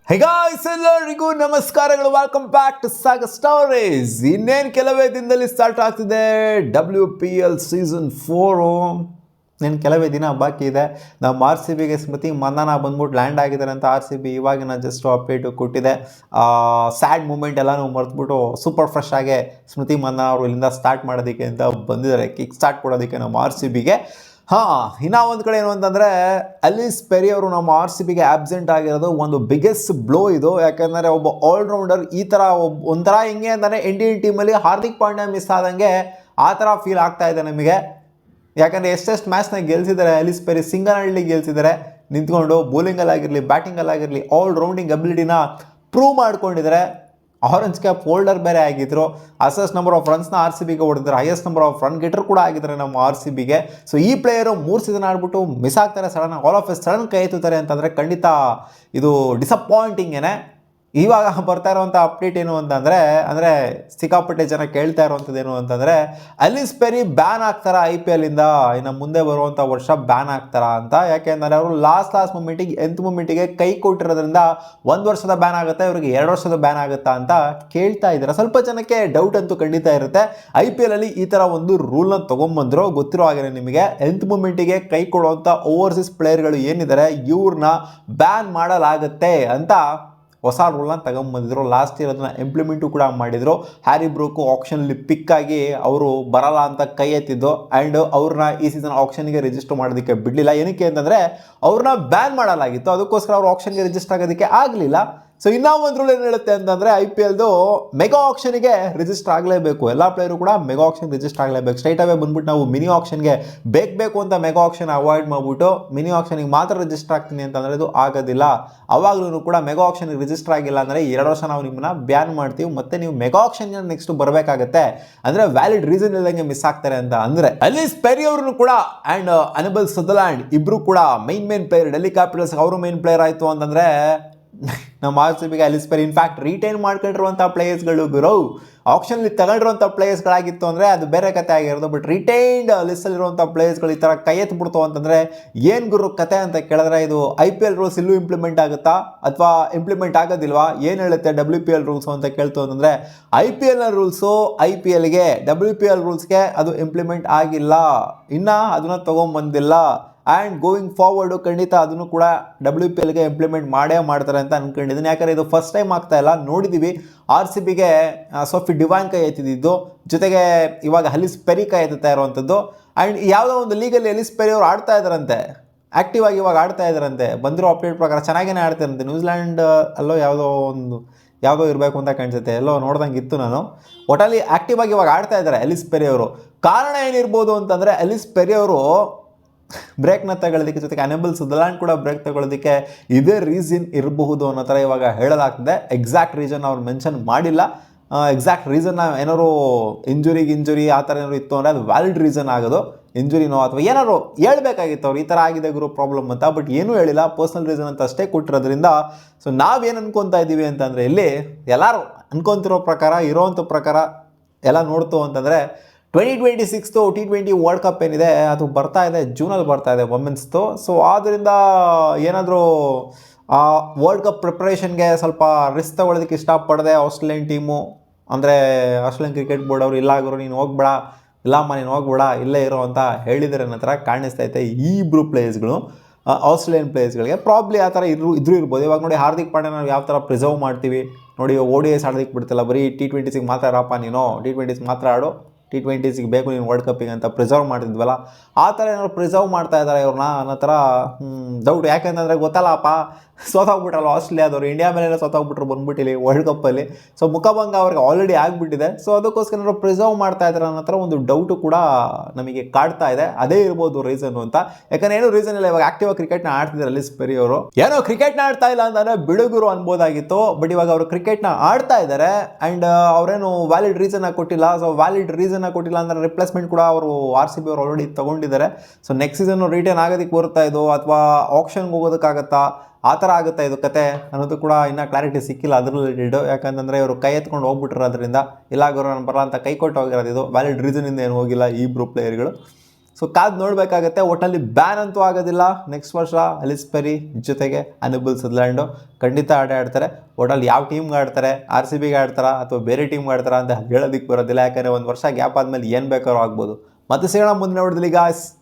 ಹೇ guys, ಎಲ್ಲರಿಗೂ ನಮಸ್ಕಾರಗಳು. Welcome back to saga stories. ಇನ್ನೇನು ಕೆಲವೇ ದಿನದಲ್ಲಿ ಸ್ಟಾರ್ಟ್ ಆಗ್ತಿದೆ WPL ಸೀಸನ್ 4. ಇನ್ನೇನು ಕೆಲವೇ ದಿನ ಬಾಕಿ ಇದೆ. ನಮ್ಮ RCBಗೆ ಸ್ಮೃತಿ ಮಂದನ ಬಂದ್ಬಿಟ್ಟು ಲ್ಯಾಂಡ್ ಆಗಿದ್ದಾರೆ ಅಂತ RCB ಇವಾಗಿನ ಜಸ್ಟ್ ಅಪ್ಡೇಟು ಕೊಟ್ಟಿದೆ. ಸ್ಯಾಡ್ ಮೂಮೆಂಟ್ ಎಲ್ಲನೂ ಮರೆತುಬಿಟ್ಟು ಸೂಪರ್ ಫ್ರೆಶ್ ಆಗಿ ಸ್ಮೃತಿ ಮಂದನ ಅವರು ಇಲ್ಲಿಂದ ಸ್ಟಾರ್ಟ್ ಮಾಡೋದಕ್ಕೆ ಅಂತ ಬಂದಿದ್ದಾರೆ, ಕಿಕ್ ಸ್ಟಾರ್ಟ್ ಕೊಡೋದಕ್ಕೆ ನಮ್ಮ RCBಗೆ. ಇನ್ನೂ ಒಂದು ಕಡೆ ಏನು ಅಂತಂದರೆ, ಅಲಿಸ್ ಪೆರಿ ಅವರು ನಮ್ಮ RCBಗೆ ಆಬ್ಸೆಂಟ್ ಆಗಿರೋದು ಒಂದು ಬಿಗ್ಗೆಸ್ಟ್ ಬ್ಲೋ ಇದು. ಯಾಕೆಂದರೆ ಒಬ್ಬ ಆಲ್ರೌಂಡರ್ ಈ ಥರ ಒಂಥರ ಹೆಂಗೆ ಅಂತಂದರೆ ಇಂಡಿಯನ್ ಟೀಮಲ್ಲಿ ಹಾರ್ದಿಕ್ ಪಾಂಡ್ಯ ಮಿಸ್ ಆದಂಗೆ ಆ ಥರ ಫೀಲ್ ಆಗ್ತಾ ಇದೆ ನಮಗೆ. ಯಾಕಂದರೆ ಎಷ್ಟೆಷ್ಟು ಮ್ಯಾಚ್ನ ಗೆಲ್ಸಿದ್ದಾರೆ ಅಲಿಸ್ ಪೆರಿ, ಸಿಂಗಲ್ ಹ್ಯಾಂಡ್ಲಿ ಗೆಲ್ಸಿದ್ದಾರೆ ನಿಂತ್ಕೊಂಡು. ಬೌಲಿಂಗಲ್ಲಾಗಿರಲಿ ಬ್ಯಾಟಿಂಗಲ್ಲಾಗಿರಲಿ ಆಲ್ ರೌಂಡಿಂಗ್ ಅಬಿಲಿಟಿನ ಪ್ರೂವ್ ಮಾಡ್ಕೊಂಡಿದ್ದಾರೆ. ಆರೆಂಜ್ ಕ್ಯಾಪ್ ಹೋಲ್ಡರ್ ಬೇರೆ ಆಗಿದ್ರು. ಅಸೆಸ್ಟ್ ನಂಬರ್ ಆಫ್ ರನ್ಸ್ನ RCBಗೆ ಹೊಡೆದಿದ್ದಾರೆ, highest number of run getter ಕೂಡ ಆಗಿದ್ದಾರೆ ನಮ್ಮ RCBಗೆ. ಸೊ ಈ ಪ್ಲೇಯರು 3 ಸೀಸನ್ ಆಡ್ಬಿಟ್ಟು ಮಿಸ್ ಆಗ್ತಾರೆ sudden, all of A sudden ಕೈ ಎತ್ತುತ್ತಾರೆ ಅಂತಂದರೆ ಖಂಡಿತ ಇದು ಡಿಸಪಾಯಿಂಟಿಂಗೇನೆ. ಇವಾಗ ಬರ್ತಾ ಇರುವಂಥ ಅಪ್ಡೇಟ್ ಏನು ಅಂದರೆ ಸಿಕ್ಕಾಪಟ್ಟೆ ಜನ ಕೇಳ್ತಾ ಇರುವಂಥದ್ದು ಏನು ಅಂತಂದರೆ, ಅಲಿಸ್ ಪೆರಿ ಬ್ಯಾನ್ ಆಗ್ತಾರಾ IPL ಇಂದ, ಇನ್ನು ಮುಂದೆ ಬರುವಂಥ ವರ್ಷ ಬ್ಯಾನ್ ಆಗ್ತಾರಾ ಅಂತ. ಯಾಕೆಂದರೆ ಅವರು ಲಾಸ್ಟ್ ಮೂಮೆಂಟಿಗೆ ಎಂತ್ ಮೂಮೆಂಟಿಗೆ ಕೈ ಕೊಟ್ಟಿರೋದ್ರಿಂದ 1 ವರ್ಷದ ಬ್ಯಾನ್ ಆಗುತ್ತೆ, ಇವ್ರಿಗೆ 2 ವರ್ಷದ ಬ್ಯಾನ್ ಆಗುತ್ತಾ ಅಂತ ಕೇಳ್ತಾ ಇದ್ದಾರೆ. ಸ್ವಲ್ಪ ಜನಕ್ಕೆ ಡೌಟ್ ಅಂತೂ ಖಂಡಿತ ಇರುತ್ತೆ. IPL ಅಲ್ಲಿ ಈ ಥರ ಒಂದು ರೂಲ್ನ ತೊಗೊಂಬಂದ್ರು, ಗೊತ್ತಿರೋ ಹಾಗೆ ನಿಮಗೆ. ಎಂತ್ ಮೂಮೆಂಟಿಗೆ ಕೈ ಕೊಡುವಂಥ ಓವರ್ಸೀಸ್ ಪ್ಲೇಯರ್ಗಳು ಏನಿದ್ದಾರೆ ಇವ್ರನ್ನ ಬ್ಯಾನ್ ಮಾಡಲಾಗುತ್ತೆ ಅಂತ ಹೊಸ ರೂಲ್ನ ತಗೊಂಬಂದಿದ್ರು. ಲಾಸ್ಟ್ ಇಯರ್ ಅದನ್ನು ಇಂಪ್ಲಿಮೆಂಟು ಕೂಡ ಮಾಡಿದರು. ಹ್ಯಾರಿ ಬ್ರೂಕು ಆಪ್ಷನಲ್ಲಿ ಪಿಕ್ ಆಗಿ ಅವರು ಬರಲ್ಲ ಅಂತ ಕೈ ಎತ್ತಿದ್ದು, ಆ್ಯಂಡ್ ಅವ್ರನ್ನ ಈ ಸೀಸನ್ ಆಪ್ಷನ್ಗೆ ರಿಜಿಸ್ಟರ್ ಮಾಡೋದಕ್ಕೆ ಬಿಡಲಿಲ್ಲ. ಏನಕ್ಕೆ ಅಂತಂದರೆ ಅವ್ರನ್ನ ಬ್ಯಾನ್ ಮಾಡಲಾಗಿತ್ತು, ಅದಕ್ಕೋಸ್ಕರ ಅವ್ರು ಆಪ್ಷನ್ಗೆ ರಿಜಿಸ್ಟರ್ ಆಗೋದಕ್ಕೆ ಆಗಲಿಲ್ಲ. ಸೊ ಇನ್ನೂ ಒಂದು ರೂಲ್ ಏನು ಹೇಳುತ್ತೆ ಅಂತಂದರೆ, IPLದು ಮೆಗಾ ಆಪ್ಷನ್ಗೆ ರಿಜಿಸ್ಟರ್ ಆಗಲೇಬೇಕು. ಎಲ್ಲ ಪ್ಲೇಯರು ಕೂಡ ಮೆಗಾ ಆಪ್ಷನ್ ರಿಜಿಸ್ಟರ್ ಆಗಲೇಬೇಕು. ಸ್ಟ್ರೈಟ್ ಅವೇ ಬಂದ್ಬಿಟ್ಟು ನಾವು ಮಿನಿ ಆಪ್ಷನ್ಗೆ ಬೇಕು ಅಂತ ಮೆಗಾ ಆಪ್ಷನ್ ಅವಾಯ್ಡ್ ಮಾಡಿಬಿಟ್ಟು ಮಿನಿ ಆಪ್ಷನ್ಗೆ ಮಾತ್ರ ರಿಜಿಸ್ಟರ್ ಆಗ್ತೀನಿ ಅಂತಂದರೆ ಅದು ಆಗೋದಿಲ್ಲ. ಅವಾಗಲೂ ಕೂಡ ಮೆಗಾ ಆಪ್ಷನ್ಗೆ ರಿಜಿಸ್ಟರ್ ಆಗಿಲ್ಲ ಅಂದರೆ 2 ವರ್ಷ ನಾವು ನಿಮ್ಮನ್ನ ಬ್ಯಾನ್ ಮಾಡ್ತೀವಿ, ಮತ್ತೆ ನೀವು ಮೆಗಾ ಆಪ್ಷನ್ಗೆ ನೆಕ್ಸ್ಟ್ ಬರಬೇಕಾಗತ್ತೆ. ಅಂದರೆ ವ್ಯಾಲಿಡ್ ರೀಸನ್ ಇಲ್ಲದಂಗೆ ಮಿಸ್ ಆಗ್ತಾರೆ ಅಂತ. ಅಂದರೆ ಅಲಿಸ್ ಪೆರಿ ಅವ್ರನ್ನು ಕೂಡ ಆ್ಯಂಡ್ ಅನಿಬಲ್ ಸದರ್ಲ್ಯಾಂಡ್ ಇಬ್ಬರು ಕೂಡ ಮೈನ್ ಪ್ಲೇಯರ್. ಡೆಲ್ಲಿ ಕ್ಯಾಪಿಟಲ್ಸ್ ಅವರು ಮೈನ್ ಪ್ಲೇಯರ್ ಆಯಿತು ಅಂತಂದರೆ ನಮ್ಮ RCBಗೆ ಅಲಿಸ್ ಪೆರಿ ಇನ್ಫ್ಯಾಕ್ಟ್ ರಿಟೈನ್ ಮಾಡ್ಕೊಂಡಿರುವಂಥ ಪ್ಲೇಯರ್ಸ್ಗಳು ಗುರು, ಆಪ್ಷನ್ಲಿ ತಗೊಂಡಿರುವಂಥ ಪ್ಲೇಯರ್ಸ್ಗಳಾಗಿತ್ತು ಅಂದರೆ ಅದು ಬೇರೆ ಕತೆ ಆಗಿರೋದು. ಬಟ್ ರಿಟೈನ್ಡ್ ಲಿಸ್ಟಲ್ಲಿರುವಂಥ ಪ್ಲೇಯರ್ಸ್ಗಳು ಈ ಥರ ಕೈ ಎತ್ಬಿಡ್ತು ಅಂತಂದರೆ ಏನು ಗುರು ಕತೆ ಅಂತ ಕೇಳಿದ್ರೆ, ಇದು IPL ರೂಲ್ಸ್ ಇಲ್ಲೂ ಇಂಪ್ಲಿಮೆಂಟ್ ಆಗುತ್ತಾ ಅಥವಾ ಇಂಪ್ಲಿಮೆಂಟ್ ಆಗೋದಿಲ್ವಾ, ಏನು ಹೇಳುತ್ತೆ WPL ರೂಲ್ಸು ಅಂತ ಕೇಳ್ತು ಅಂತಂದರೆ, IPLನ ರೂಲ್ಸು IPLಗೆ, WPL ರೂಲ್ಸ್ಗೆ ಅದು ಇಂಪ್ಲಿಮೆಂಟ್ ಆಗಿಲ್ಲ, ಇನ್ನು ಅದನ್ನು ತೊಗೊಂಬಂದಿಲ್ಲ. ಆ್ಯಂಡ್ ಗೋಯಿಂಗ್ ಫಾರ್ವರ್ಡು ಖಂಡಿತ ಅದನ್ನು ಕೂಡ WPLಗೆ ಇಂಪ್ಲಿಮೆಂಟ್ ಮಾಡೇ ಮಾಡ್ತಾರೆ ಅಂತ ಅಂದ್ಕೊಂಡಿದ್ದೀನಿ. ಯಾಕಂದರೆ ಇದು ಫಸ್ಟ್ ಟೈಮ್ ಆಗ್ತಾ ಇಲ್ಲ, ನೋಡಿದ್ದೀವಿ RCBಗೆ ಸೋಫಿ ಡಿವೈನ್ ಕೈ ಎತ್ತಿದ್ದು, ಜೊತೆಗೆ ಇವಾಗ ಅಲಿಸ್ ಪೆರಿ ಕೈ ಎತ್ತುತ್ತಾ ಇರುವಂಥದ್ದು. ಆ್ಯಂಡ್ ಯಾವುದೋ ಒಂದು ಲೀಗಲ್ಲಿ ಅಲಿಸ್ ಪೆರಿ ಅವರು ಆಡ್ತಾ ಇದ್ದಾರಂತೆ, ಆ್ಯಕ್ಟಿವ್ ಆಗಿ ಇವಾಗ ಆಡ್ತಾ ಇದ್ದಾರಂತೆ. ಬಂದಿರೋ ಅಪ್ಡೇಟ್ ಪ್ರಕಾರ ಚೆನ್ನಾಗೇ ಆಡ್ತಾರಂತೆ. ನ್ಯೂಜಿಲ್ಯಾಂಡ್ ಅಲ್ಲೋ ಯಾವುದೋ ಇರಬೇಕು ಅಂತ ಕಾಣಿಸುತ್ತೆ, ಎಲ್ಲೋ ನೋಡ್ದಂಗೆ ಇತ್ತು ನಾನು. ಒಟ್ಟಲ್ಲಿ ಆ್ಯಕ್ಟಿವ್ ಆಗಿ ಇವಾಗ ಆಡ್ತಾ ಇದ್ದಾರೆ ಅಲಿಸ್ ಪೆರಿ ಅವರು. ಕಾರಣ ಏನಿರ್ಬೋದು ಅಂತಂದರೆ, ಅಲಿಸ್ ಪೆರಿ ಅವರು ಬ್ರೇಕ್ನ ತಗೊಳ್ಳೋದಕ್ಕೆ, ಜೊತೆಗೆ ಅನಿಬಲ್ ಸದರ್ಲ್ಯಾಂಡ್ ಕೂಡ ಬ್ರೇಕ್ ತಗೊಳ್ಳೋದಕ್ಕೆ ಇದೇ ರೀಸನ್ ಇರಬಹುದು ಅನ್ನೋ ಥರ ಇವಾಗ ಹೇಳಲಾಗ್ತದೆ. ಎಕ್ಸಾಕ್ಟ್ ರೀಸನ್ ಅವ್ರು ಮೆನ್ಷನ್ ಮಾಡಿಲ್ಲ. ಎಕ್ಸಾಕ್ಟ್ ರೀಸನ್ನ ಏನಾದ್ರು ಇಂಜುರಿ ಆ ಥರ ಏನಾದ್ರು ಇತ್ತು ಅಂದರೆ ಅದು ವ್ಯಾಲಿಡ್ ರೀಸನ್ ಆಗೋದು. ಇಂಜುರಿನೋ ಅಥವಾ ಏನಾದ್ರು ಹೇಳ್ಬೇಕಾಗಿತ್ತು ಅವ್ರು, ಈ ಥರ ಆಗಿದೆ ಗುರು ಪ್ರಾಬ್ಲಮ್ ಅಂತ. ಬಟ್ ಏನೂ ಹೇಳಿಲ್ಲ, ಪರ್ಸ್ನಲ್ ರೀಸನ್ ಅಂತ ಅಷ್ಟೇ ಕೊಟ್ಟಿರೋದ್ರಿಂದ. ಸೊ ನಾವೇನು ಅನ್ಕೊತಾ ಇದ್ದೀವಿ ಅಂತಂದರೆ, ಇಲ್ಲಿ ಎಲ್ಲರೂ ಅನ್ಕೊತಿರೋ ಪ್ರಕಾರ, ಇರೋವಂಥ ಪ್ರಕಾರ ಎಲ್ಲ ನೋಡ್ತು ಅಂತಂದರೆ, 2026 T20 ವರ್ಲ್ಡ್ ಕಪ್ ಏನಿದೆ ಅದು ಬರ್ತಾ ಇದೆ, ಜೂನಲ್ಲಿ ಬರ್ತಾ ಇದೆ ವುಮೆನ್ಸ್ದು. ಸೊ ಆದ್ದರಿಂದ ಏನಾದರೂ ವರ್ಲ್ಡ್ ಕಪ್ ಪ್ರಿಪ್ರೇಷನ್ಗೆ ಸ್ವಲ್ಪ ರಿಸ್ಕ್ ತಗೊಳ್ಳೋದಕ್ಕೆ ಇಷ್ಟಪಡದೆ ಆಸ್ಟ್ರೇಲಿಯನ್ ಟೀಮು, ಅಂದರೆ ಆಸ್ಟ್ರೇಲಿಯನ್ ಕ್ರಿಕೆಟ್ ಬೋರ್ಡ್ ಅವರು, ಇಲ್ಲ ಗುರು ನೀನು ಹೋಗ್ಬೇಡ, ಇಲ್ಲಮ್ಮ ನೀನು ಹೋಗ್ಬೇಡ, ಇಲ್ಲೇ ಇರೋ ಅಂತ ಹೇಳಿದರೆ ಅನ್ನೋ ಥರ ಕಾಣಿಸ್ತೈತೆ ಈ ಇಬ್ಬರು ಪ್ಲೇಯರ್ಸ್ಗಳು. ಆಸ್ಟ್ರೇಲಿಯನ್ ಪ್ಲೇಯರ್ಸ್ಗಳಿಗೆ ಪ್ರಾಬ್ಲಿ ಆ ಥರ ಇದ್ರೂ ಇರ್ಬೋದು. ಇವಾಗ ನೋಡಿ ಹಾರ್ದಿಕ್ ಪಾಂಡ್ಯ ನಾವು ಯಾವ ಥರ ಪ್ರಿಸರ್ವ್ ಮಾಡ್ತೀವಿ ನೋಡಿ, ODIs ಆಡೋದಕ್ಕೆ ಬಿಡ್ತಿಲ್ಲ, ಬರೀ T20 ಮಾತ್ರ ಇರಪ್ಪ ನೀನು, T20 ಮಾತ್ರ ಆಡು, T20 ಬೇಕು ನೀನು ವರ್ಲ್ಡ್ ಕಪ್ಪಿಗೆ ಅಂತ ಪ್ರಿಸರ್ವ್ ಮಾಡ್ತಿದ್ವಲ್ಲ, ಆ ಥರ ಏನಾದ್ರು ಪ್ರಿಸರ್ವ್ ಮಾಡ್ತಾ ಇದ್ದಾರೆ ಇವ್ರನ್ನ ಅನ್ನೋ ಥರ ಡೌಟ್. ಯಾಕೆಂತಂದರೆ ಗೊತ್ತಲ್ಲಪ್ಪ, ಸೋತೋಗ್ಬಿಟ್ರಲ್ಲ ಆಸ್ಟ್ರೇಲಿಯಾದವರು, ಇಂಡಿಯಾ ಮೇಲೆ ಸೋತೋಗ್ಬಿಟ್ರು ಬಂದ್ಬಿಟ್ಟಿಲ್ಲಿ ವರ್ಲ್ಡ್ ಕಪ್ಪಲ್ಲಿ. ಸೊ ಮುಖಭಂಗ ಅವ್ರಿಗೆ ಆಲ್ರೆಡಿ ಆಗಿಬಿಟ್ಟಿದೆ. ಸೊ ಅದಕ್ಕೋಸ್ಕರ ಪ್ರಿಸರ್ವ್ ಮಾಡ್ತಾ ಇದ್ದಾರೆ ಅನ್ನೋ ಥರ ಒಂದು ಡೌಟು ಕೂಡ ನಮಗೆ ಕಾಡ್ತಾ ಇದೆ. ಅದೇ ಇರ್ಬೋದು ರೀಸನ್ನು ಅಂತ. ಯಾಕಂದರೆ ಏನೂ ರೀಸನ್ ಇಲ್ಲ, ಇವಾಗ ಆಕ್ಟಿವ್ ಕ್ರಿಕೆಟ್ನ ಆಡ್ತಿದ್ದಾರೆ ಅಲಿಸ್ ಪೆರಿ ಅವರು. ಏನೋ ಕ್ರಿಕೆಟ್ನ ಆಡ್ತಾ ಇಲ್ಲ ಅಂತಂದರೆ ಬಿಡುಗರು ಅನ್ಬೋದಾಗಿತ್ತು, ಬಟ್ ಇವಾಗ ಅವರು ಕ್ರಿಕೆಟ್ನ ಆಡ್ತಾ ಇದ್ದಾರೆ. ಆ್ಯಂಡ್ ಅವರೇನು ವ್ಯಾಲಿಡ್ ರೀಸನ್ನ ಕೊಟ್ಟಿಲ್ಲ. ಸೊ ವ್ಯಾಲಿಡ್ ರೀಸನ್ನ ಕೊಟ್ಟಿಲ್ಲ ಅಂದರೆ ರಿಪ್ಲೇಸ್ಮೆಂಟ್ ಕೂಡ ಅವರು RCB ಅವರು ಆಲ್ರೆಡಿ ತೊಗೊಂಡಿದ್ದಾರೆ. ಸೊ ನೆಕ್ಸ್ಟ್ ಸೀಸನ್ ರಿಟರ್ನ್ ಆಗೋದಕ್ಕೆ ಬರ್ತಾ ಇದು, ಅಥವಾ ಆಪ್ಷನ್ಗೆ ಹೋಗೋದಕ್ಕಾಗತ್ತಾ, ಆ ಥರ ಆಗುತ್ತೆ ಇದು ಕತೆ ಅನ್ನೋದು ಕೂಡ ಇನ್ನೂ ಕ್ಲಾರಿಟಿ ಸಿಕ್ಕಿಲ್ಲ ಅದ್ರ ರಿಲೇಟೆಡ್. ಯಾಕಂತಂದರೆ ಇವರು ಕೈ ಎತ್ಕೊಂಡು ಹೋಗ್ಬಿಟ್ರು, ಅದರಿಂದ ಇಲ್ಲ ಗುರು ನಾನು ಬರಲ್ಲ ಅಂತ ಕೈ ಕೊಟ್ಟು ಹೋಗಿರೋದು. ಇದು ವ್ಯಾಲಿಡ್ ರೀಸನಿಂದ ಏನು ಹೋಗಿಲ್ಲ ಈ ಇಬ್ಬರು ಪ್ಲೇಯರ್ಗಳು. ಸೊ ಕಾದು ನೋಡಬೇಕಾಗತ್ತೆ. ಒಟ್ಟಲ್ಲಿ ಬ್ಯಾನ್ ಅಂತೂ ಆಗೋದಿಲ್ಲ. ನೆಕ್ಸ್ಟ್ ವರ್ಷ ಅಲಿಸ್ ಪೆರಿ ಜೊತೆಗೆ ಅನುಬಲ್ ಸದರ್ಲ್ಯಾಂಡು ಖಂಡಿತ ಆಡ್ತಾರೆ. ಒಟ್ಟಲ್ಲಿ ಯಾವ ಟೀಮ್ಗೆ ಆಡ್ತಾರೆ, RCBಗೆ ಆಡ್ತಾರಾ ಅಥವಾ ಬೇರೆ ಟೀಮ್ಗೆ ಆಡ್ತಾರಾ ಅಂತ ಹೇಳೋದಕ್ಕೆ ಬರೋದಿಲ್ಲ. ಯಾಕಂದರೆ ಒಂದು ವರ್ಷ ಗ್ಯಾಪ್ ಆದಮೇಲೆ ಏನು ಬೇಕಾದ್ರೂ ಆಗ್ಬೋದು. ಮತ್ತೆ ಸಿಗೋಣ ಮುಂದಿನ ನೋಡಿದ್ಲಿ ಗಾಯ್ಸ್.